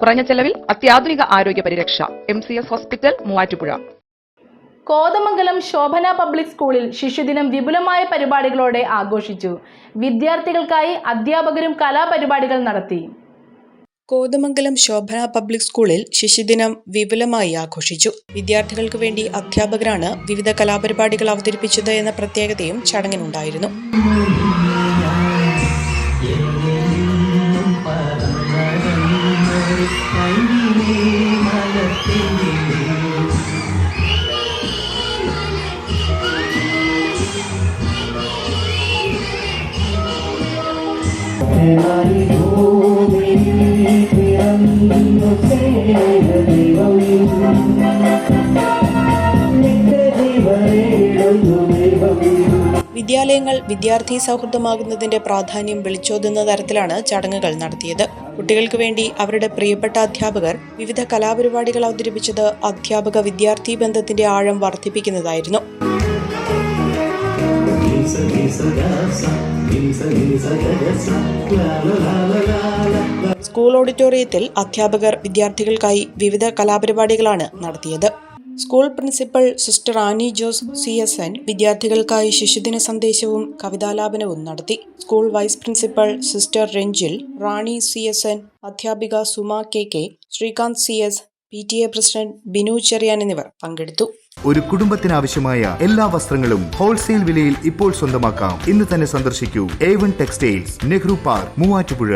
കുറഞ്ഞ ചെലവിൽ അത്യാധുനിക ആരോഗ്യ പരിരക്ഷ. MCS hospital, Muvattupuzha. Kothamangalam Shobhana public സ്കൂളിൽ ശിശുദിനം വിപുലമായ പരിപാടികളോടെ ആഘോഷിച്ചു. വിദ്യാർത്ഥികൾക്കായി അധ്യാപകരും കലാപരിപാടികൾ നടത്തി. കോതമംഗലം ശോഭന പബ്ലിക് സ്കൂളിൽ ശിശുദിനം വിപുലമായി ആഘോഷിച്ചു. വിദ്യാർത്ഥികൾക്ക് വേണ്ടി അധ്യാപകരാണ് വിവിധ കലാപരിപാടികൾ അവതരിപ്പിച്ചത് എന്ന പ്രത്യേകതയും ചടങ്ങിനുണ്ടായിരുന്നു. വിദ്യാലയങ്ങൾ വിദ്യാർത്ഥി സൗഹൃദമാകുന്നതിന്റെ പ്രാധാന്യം വിളിച്ചോതുന്ന തരത്തിലാണ് ചടങ്ങുകൾ നടത്തിയത്. കുട്ടികൾക്ക് വേണ്ടി അവരുടെ പ്രിയപ്പെട്ട അധ്യാപകർ വിവിധ കലാപരിപാടികൾ അവതരിപ്പിച്ചത് അധ്യാപക വിദ്യാർത്ഥി ബന്ധത്തിന്റെ ആഴം വർദ്ധിപ്പിക്കുന്നതായിരുന്നു. സ്കൂൾ ഓഡിറ്റോറിയത്തിൽ അധ്യാപകർ വിദ്യാർത്ഥികൾക്കായി വിവിധ കലാപരിപാടികളാണ് നടത്തിയത്. School principal sister Annie Jose CSN വിദ്യാർത്ഥികൾക്കായി ശിശുദിന സന്ദേശവും കവിതാലാപനവും നടത്തി. School vice principal sister Ranjil, Rani CSN, അധ്യാപിക Suma KK, Srikanth CS, PTA president Binu Cherian എന്നിവർ പങ്കെടുത്തു. ഒരു കുടുംബത്തിനാവശ്യമായ എല്ലാ വസ്ത്രങ്ങളും ഹോൾസെയിൽ വിലയിൽ ഇപ്പോൾ സ്വന്തമാക്കാം. ഇന്ന് തന്നെ സന്ദർശിക്കൂ A1 textiles, Nehru park, Muvattupuzha.